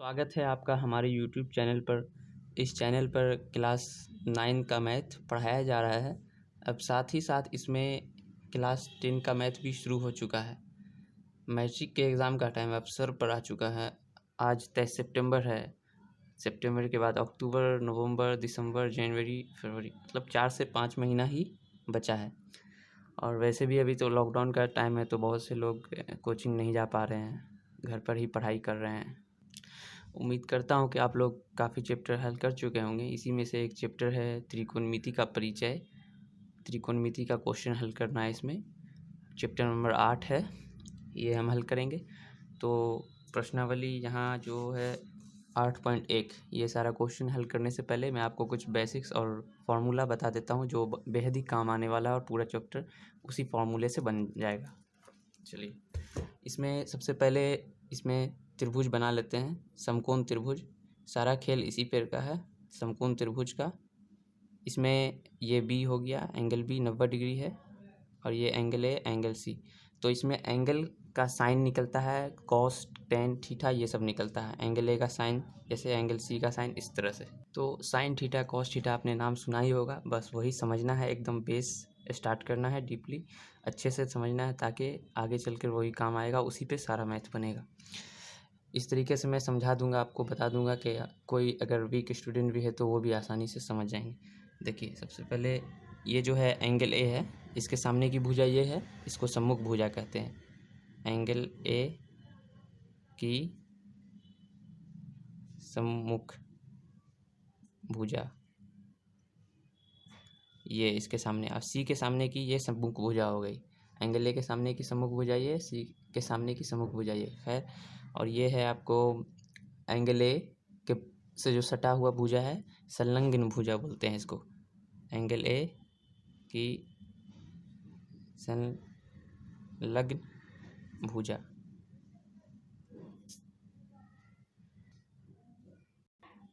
स्वागत है आपका हमारे यूट्यूब चैनल पर। इस चैनल पर क्लास 9 का मैथ पढ़ाया जा रहा है। अब साथ ही साथ इसमें क्लास 10 का मैथ भी शुरू हो चुका है। मैट्रिक के एग्ज़ाम का टाइम अब सर पर आ चुका है। आज 23 सितंबर है। सितंबर के बाद अक्टूबर, नवंबर, दिसंबर, जनवरी, फरवरी, मतलब 4 से 5 महीना ही बचा है। और वैसे भी अभी तो लॉकडाउन का टाइम है, तो बहुत से लोग कोचिंग नहीं जा पा रहे हैं, घर पर ही पढ़ाई कर रहे हैं। उम्मीद करता हूँ कि आप लोग काफ़ी चैप्टर हल कर चुके होंगे। इसी में से एक चैप्टर है त्रिकोणमिति का परिचय। त्रिकोणमिति का क्वेश्चन हल करना है इसमें। चैप्टर नंबर 8 है, ये हम हल करेंगे। तो प्रश्नावली यहाँ जो है 8.1, ये सारा क्वेश्चन हल करने से पहले मैं आपको कुछ बेसिक्स और फार्मूला बता देता हूँ जो बेहद ही काम आने वाला है, और पूरा चैप्टर उसी फार्मूले से बन जाएगा। चलिए, इसमें सबसे पहले इसमें त्रिभुज बना लेते हैं, समकोण त्रिभुज। सारा खेल इसी पर का है, समकोण त्रिभुज का। इसमें ये बी हो गया, एंगल बी 90 डिग्री है, और ये एंगल ए, एंगल सी। तो इसमें एंगल का साइन निकलता है, कॉस, टेन, थीटा, ये सब निकलता है। एंगल ए का साइन जैसे एंगल सी का साइन, इस तरह से। तो साइन थीटा, कॉस थीटा आपने नाम सुना ही होगा, बस वही समझना है। एकदम बेस स्टार्ट करना है, डीपली अच्छे से समझना है, ताकि आगे चलकर वही काम आएगा, उसी पे सारा मैथ बनेगा। इस तरीके से मैं समझा दूंगा, आपको बता दूंगा कि कोई अगर वीक स्टूडेंट भी है तो वो भी आसानी से समझ जाएंगे। देखिए, सबसे पहले ये जो है एंगल ए है, इसके सामने की भुजा ये है, इसको सम्मुख भुजा कहते हैं। एंगल ए की सम्मुख भुजा, ये इसके सामने। अब सी के सामने की ये सम्मुख भुजा हो गई। एंगल ए के सामने की सम्मुख भुजा ये, सी के सामने की सम्मुख भुजा ये। खैर, और ये है आपको एंगल ए के से जो सटा हुआ भुजा है, संलग्न भुजा बोलते हैं इसको। एंगल ए की संलग्न भुजा।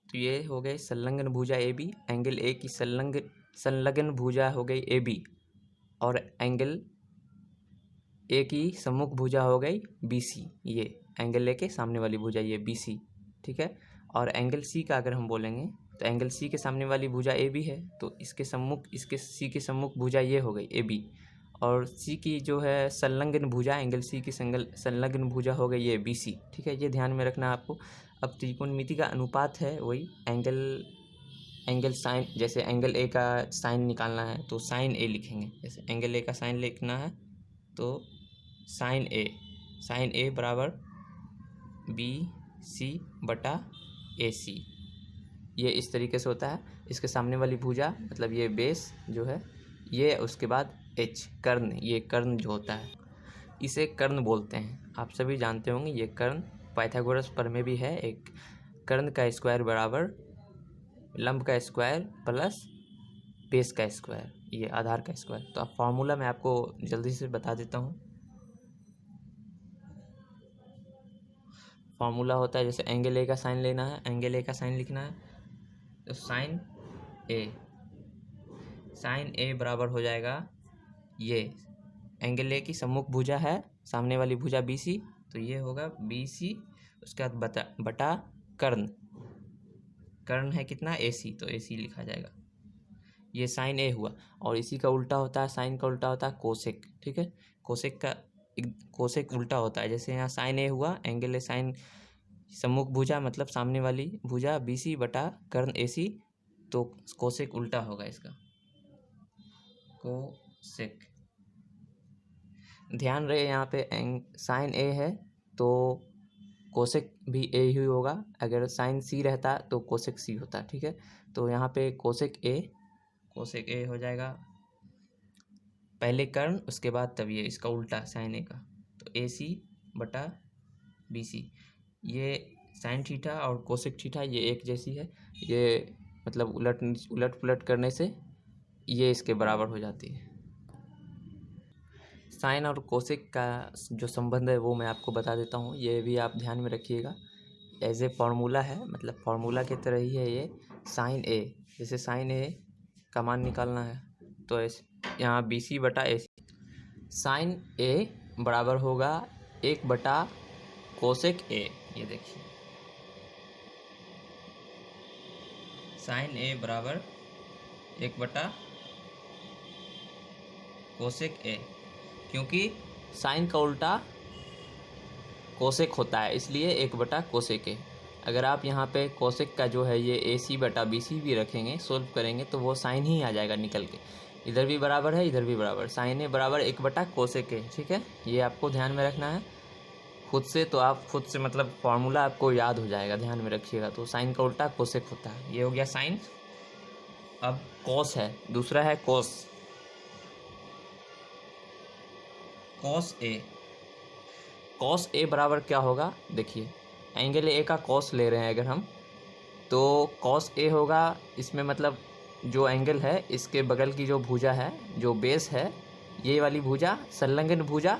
तो ये हो गए संलग्न भुजा ए बी। एंगल ए की संलग्न भुजा हो गई ए बी, और एंगल ए की सम्मुख भुजा हो गई बी सी। ये एंगल ए के सामने वाली भुजा ये बी सी, ठीक है। और एंगल सी का अगर हम बोलेंगे तो एंगल सी के सामने वाली भुजा ए बी है, तो इसके सी के सम्मुख भुजा ये हो गई ए बी, और सी की जो है संलग्न भुजा, एंगल सी की संलग्न भुजा हो गई ये बी सी, ठीक है। ये ध्यान में रखना है आपको। अब त्रिकोणमिति का अनुपात है वही एंगल साइन। जैसे एंगल ए का साइन निकालना है तो साइन ए लिखेंगे। जैसे एंगल ए का साइन लिखना है तो साइन ए बराबर बी सी बटा ए सी। ये इस तरीके से होता है। इसके सामने वाली भुजा मतलब ये बेस जो है ये, उसके बाद एच कर्ण, ये कर्ण जो होता है इसे कर्ण बोलते हैं। आप सभी जानते होंगे ये कर्ण, पाइथागोरस प्रमेय भी है एक। कर्ण का स्क्वायर बराबर लंब का स्क्वायर प्लस बेस का स्क्वायर, ये आधार का स्क्वायर। तो अब फॉर्मूला मैं आपको जल्दी से बता देता हूँ। फॉर्मूला होता है, जैसे एंगल ए का साइन लेना है, एंगल ए का साइन लिखना है तो साइन ए बराबर हो जाएगा ये एंगल ए की सम्मुख भुजा है, सामने वाली भुजा बी सी, तो ये होगा बी सी। उसके बाद बटा कर्ण है कितना, ए सी, तो ए सी लिखा जाएगा। ये साइन ए हुआ। और इसी का उल्टा होता है, साइन का उल्टा होता है कोसेक, ठीक है। कोसेक उल्टा होता है। जैसे यहाँ साइन ए हुआ, एंगल ए साइन सम्मुख भुजा मतलब सामने वाली भुजा बी सी बटा कर्ण ए सी, तो कोसेक उल्टा होगा इसका, कोसेक। ध्यान रहे यहाँ पे साइन ए है तो कोसेक भी ए ही होगा। अगर साइन सी रहता तो कोसेक सी होता, ठीक है। तो यहाँ पे कोसेक ए हो जाएगा, पहले कर्ण उसके बाद तब ये, इसका उल्टा साइन ए का, तो ए सी बटा बी सी। ये साइन थीटा और कोसेक थीटा ये एक जैसी है। ये मतलब उलट पुलट करने से ये इसके बराबर हो जाती है। साइन और कोसेक का जो संबंध है वो मैं आपको बता देता हूँ, ये भी आप ध्यान में रखिएगा। एज ए फार्मूला है, मतलब फार्मूला की तरह ही है ये। साइन ए, जैसे साइन ए का मान निकालना है तो यहाँ बी सी बटा ए सी। साइन ए बराबर होगा 1 बटा कोसेक ए, ये देखिए साइन ए बराबर 1/, कोसेक ए, क्योंकि साइन का उल्टा कोसेक होता है, इसलिए 1/, कोसेक ए। अगर आप यहाँ पे कोसेक का जो है ये AC/BC भी रखेंगे, सोल्व करेंगे तो वो साइन ही आ जाएगा निकल के। इधर भी बराबर है, इधर भी बराबर, साइन ए बराबर 1/, कोसेक ए। ठीक है, ये आपको ध्यान में रखना है खुद से, तो आप खुद से मतलब फॉर्मूला आपको याद हो जाएगा, ध्यान में रखिएगा। तो साइन का उल्टा कोसेक होता है, ये हो गया साइन। अब कॉस है, दूसरा है cos. Cos A, cos A बराबर क्या होगा, देखिए एंगल ए का कॉस ले रहे हैं अगर हम, तो कॉस ए होगा इसमें, मतलब जो एंगल है इसके बगल की जो भुजा है, जो बेस है, ये वाली भुजा संलग्न भुजा,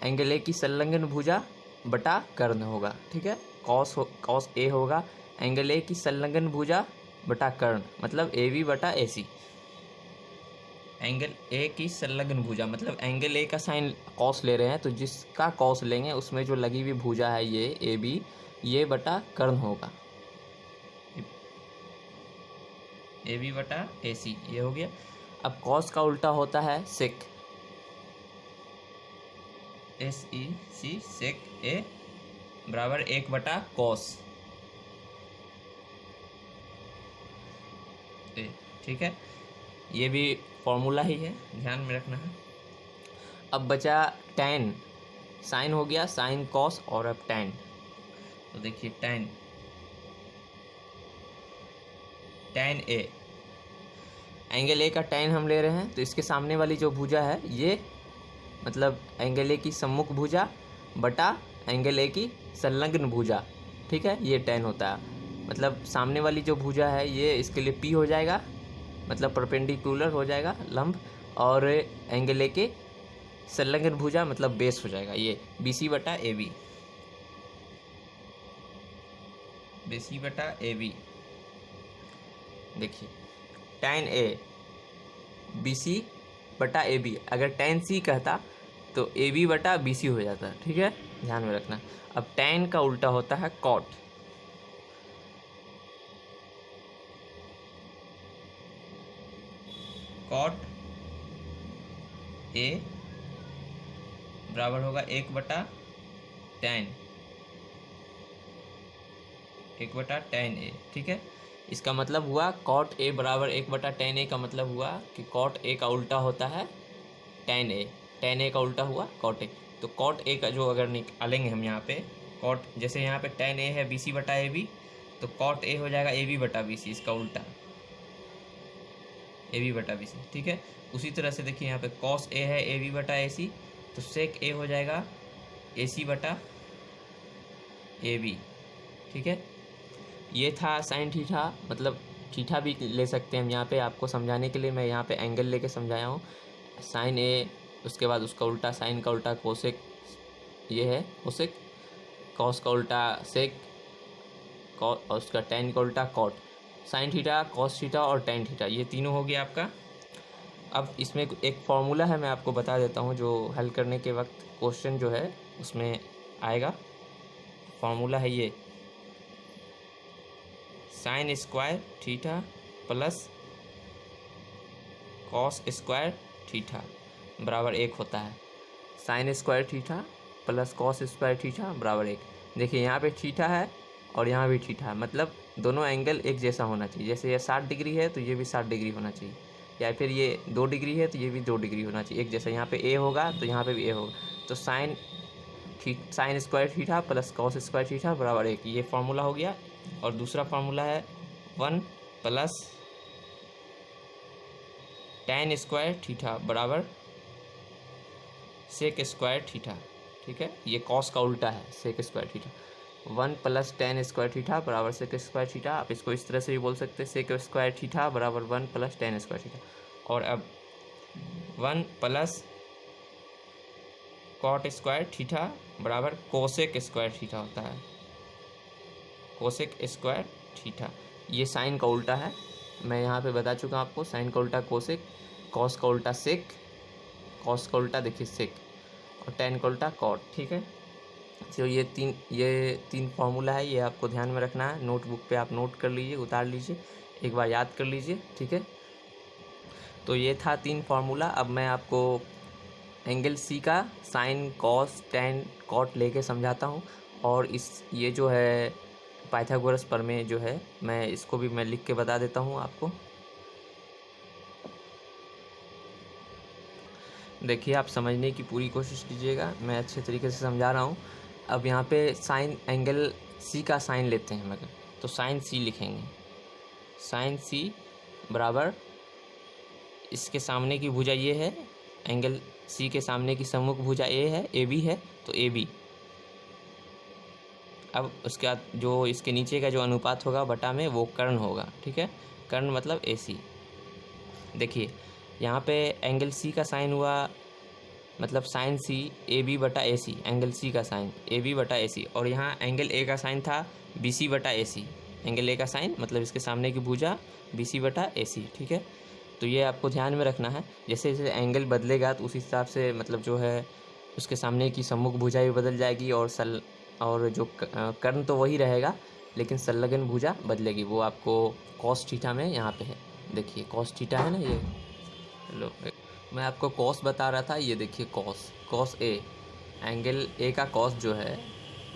एंगल ए की संलग्न भुजा बटा कर्ण होगा। ठीक है, कॉस ए होगा एंगल ए की संलग्न भुजा बटा कर्ण, मतलब AB/AC। एंगल ए की संलग्न भुजा मतलब एंगल ए का साइन कॉस ले रहे हैं, तो जिसका कॉस लेंगे उसमें जो लगी हुई भुजा है ये AB, ये बटा कर्ण होगा, AB/AC, ये हो गया। अब कॉस का उल्टा होता है सेक, SEC, सेक ए बराबर 1/, कॉस ए। ठीक है, ये भी फॉर्मूला ही है, ध्यान में रखना है। अब बचा टैन, साइन हो गया, साइन कॉस, और अब टैन। तो देखिए tan, tan A, angle A का टैन हम ले रहे हैं, तो इसके सामने वाली जो भुजा है ये मतलब एंगल ए की सम्मुख भुजा बटा एंगल ए की संलग्न भुजा। ठीक है, ये टैन होता है, मतलब सामने वाली जो भुजा है ये इसके लिए P हो जाएगा, मतलब परपेंडिकुलर हो जाएगा लंब, और एंगल ए के संलग्न भुजा मतलब बेस हो जाएगा ये BC/AB, BC/AB। देखिए tan A BC/AB, अगर tan C कहता तो AB/BC हो जाता। ठीक है, ध्यान में रखना। अब tan का उल्टा होता है cot, cot A बराबर होगा 1/tan, 1/tan A। ठीक है, इसका मतलब हुआ cot A बराबर 1/tan A, का मतलब हुआ कि cot A का उल्टा होता है tan A, tan A का उल्टा हुआ cot A। तो cot A का जो अगर निकालेंगे हम यहाँ पे cot, जैसे यहाँ पे tan A है BC/AB, तो cot A हो जाएगा AB/BC, इसका उल्टा AB/BC। ठीक है, उसी तरह से देखिए यहाँ पे cos A है AB/AC, तो sec A हो जाएगा AC/AB। ठीक है, ये था साइन थीटा, मतलब थीटा भी ले सकते हैं हम यहाँ पे, आपको समझाने के लिए मैं यहाँ पे एंगल लेके समझाया हूँ। साइन ए, उसके बाद उसका उल्टा साइन का उल्टा कोसेक, ये है कोसेक, कॉस का उल्टा सेक, और उसका टैन का उल्टा cot. Sine theta, cos theta और टैन थीटा, ये तीनों हो गया आपका। अब इसमें एक फॉर्मूला है, मैं आपको बता देता हूँ, जो हल करने के वक्त क्वेश्चन जो है उसमें आएगा। फॉर्मूला है ये, sign square theta plus cos square theta बराबर 1 होता है। Sign square theta plus cos square theta बराबर 1। देखिए यहाँ पे थीटा है और यहाँ भी थीटा है, मतलब दोनों एंगल एक जैसा होना चाहिए। जैसे ये 60 डिग्री है तो ये भी 60 डिग्री होना चाहिए, या फिर ये 2 डिग्री है तो ये भी 2 डिग्री होना चाहिए एक जैसा। यहाँ पे ए होगा तो यहाँ पे भी ए होगा, तो sign square theta plus cos square theta बराबर 1, ये फार्मूला हो गया। और दूसरा फार्मूला है 1 प्लस tan स्क्वायर थीटा बराबर सेक स्क्वायर थीटा। ठीक है, ये कॉस का उल्टा है sec square theta. 1 plus tan square theta बराबर सेक स्क्वायर थीटा, आप इसको इस तरह से भी बोल सकते हैं, सेक स्क्वायर थीटा बराबर 1 प्लस tan स्क्वायर थीटा। और अब 1 प्लस कॉट स्क्वायर थीटा बराबर कोसेक स्क्वायर थीटा होता है, कोसेक स्क्वायर थीटा। ये साइन का उल्टा है, मैं यहाँ पे बता चुका हूँ आपको। साइन का उल्टा कोसेक, कॉस का उल्टा सेक, कॉस का उल्टा देखिए सेक, और टैन का उल्टा कॉट। ठीक है, तो ये तीन फार्मूला है, ये आपको ध्यान में रखना है। नोटबुक पे आप नोट कर लीजिए, उतार लीजिए, एक बार याद कर लीजिए, ठीक है। तो ये था 3 फार्मूला। अब मैं आपको एंगल सी का साइन, कॉस, टैन, कॉट लेके समझाता हूँ। और ये जो है पाइथागोरस प्रमेय जो है, मैं इसको भी मैं लिख के बता देता हूँ आपको। देखिए, आप समझने की पूरी कोशिश कीजिएगा, मैं अच्छे तरीके से समझा रहा हूँ। अब यहाँ पे साइन, एंगल सी का साइन लेते हैं मगर, तो साइन सी लिखेंगे। साइन सी बराबर, इसके सामने की भुजा ये है, एंगल सी के सामने की सम्मुख भुजा ए है, ए बी है, तो ए बी। अब उसके बाद जो इसके नीचे का जो अनुपात होगा बटा में, वो कर्ण होगा, ठीक है। कर्ण मतलब ए सी। देखिए यहाँ पे एंगल सी का साइन हुआ, मतलब साइन सी ए बी बटा ए सी, एंगल सी का साइन ए बी बटा ए सी। और यहाँ एंगल ए का साइन था बी सी बटा ए सी। एंगल ए का साइन मतलब इसके सामने की भुजा बी सी बटा ए सी, ठीक है। तो ये आपको ध्यान में रखना है। जैसे जैसे एंगल बदलेगा तो उस हिसाब से मतलब जो है उसके सामने की सम्मुख भुजा भी बदल जाएगी, और जो कर्ण तो वही रहेगा, लेकिन संलग्न भुजा बदलेगी। वो आपको कॉस थीटा में यहाँ पे है। देखिए कॉस थीटा है ना ये, लो मैं आपको कॉस बता रहा था, ये देखिए कॉस ए, एंगल ए का कॉस जो है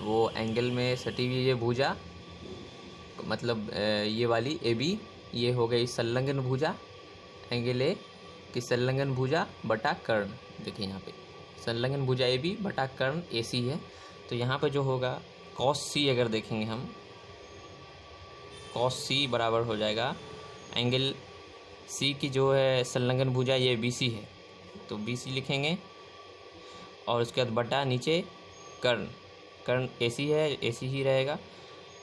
वो एंगल में सटी हुई ये भुजा, मतलब ये वाली ए बी, ये हो गई संलग्न भुजा, एंगल ए की संलग्न भुजा बटा कर्ण। देखिए यहाँ पे संलग्न भुजा ए बी बटा कर्ण ए सी है। तो यहाँ पे जो होगा कॉस सी, अगर देखेंगे हम, कॉस सी बराबर हो जाएगा एंगल सी की जो है संलग्न भुजा ये बी सी है, तो बी सी लिखेंगे। और उसके बाद बटा नीचे कर्ण ए सी है, ए सी ही रहेगा।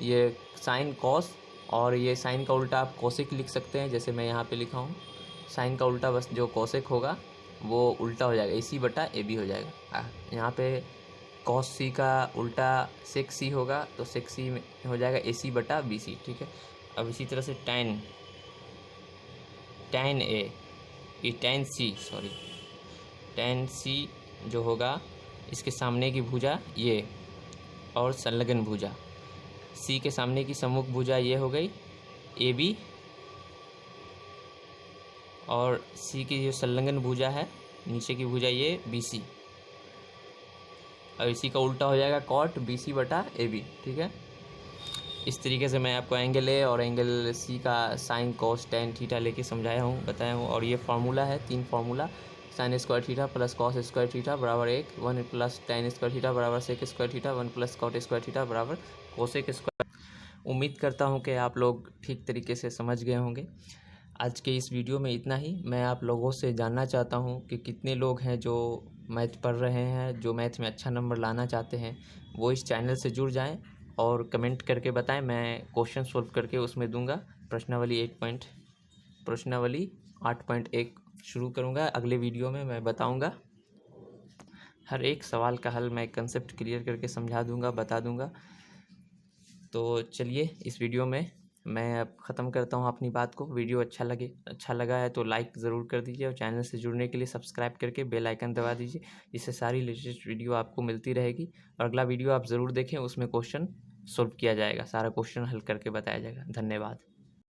ये साइन कॉस, और ये साइन का उल्टा आप कोसेक लिख सकते हैं, जैसे मैं यहाँ पे लिखा हूँ। साइन का उल्टा बस जो कोसेक होगा वो उल्टा हो जाएगा, ए सी बटा ए बी हो जाएगा। यहाँ पे कॉस सी का उल्टा सेक सी होगा, तो सेक सी में हो जाएगा ए सी बटा बी सी, ठीक है। अब इसी तरह से टैन ए, ये टैन सी जो होगा इसके सामने की भुजा ये, और संलग्न भुजा सी के सामने की सम्मुख भुजा ये हो गई ए बी, और सी की जो संलग्न भुजा है नीचे की भुजा ये बी सी, और इसी का उल्टा हो जाएगा कॉट बी सी बटा ए बी, ठीक है। इस तरीके से मैं आपको एंगल ए और एंगल सी का साइन कॉस टैन थीटा लेके समझाया हूँ, बताया हूँ। और ये फार्मूला है, 3 formula, sine square theta plus cos square theta बराबर 1 प्लस टैन स्क्वायर थीटा बराबर sec square theta 1 plus cot square theta बराबर कोसेक स्क्वायर। उम्मीद करता हूँ कि आप लोग ठीक तरीके से समझ गए होंगे। आज के इस वीडियो में इतना ही। मैं आप लोगों से जानना चाहता हूँ कि कितने लोग हैं जो मैथ पढ़ रहे हैं, जो मैथ में अच्छा नंबर लाना चाहते हैं, वो इस चैनल से जुड़ जाएं और कमेंट करके बताएं। मैं क्वेश्चन सॉल्व करके उसमें दूंगा। प्रश्नावली 8.1 शुरू करूंगा। अगले वीडियो में मैं बताऊंगा, हर एक सवाल का हल मैं कंसेप्ट क्लियर करके समझा दूंगा, बता दूंगा। तो चलिए, इस वीडियो में मैं अब ख़त्म करता हूँ अपनी बात को। वीडियो अच्छा लगा है तो लाइक ज़रूर कर दीजिए, और चैनल से जुड़ने के लिए सब्सक्राइब करके बेल आइकन दबा दीजिए, जिससे सारी लेटेस्ट वीडियो आपको मिलती रहेगी। और अगला वीडियो आप ज़रूर देखें, उसमें क्वेश्चन सॉल्व किया जाएगा, सारा क्वेश्चन हल करके बताया जाएगा। धन्यवाद।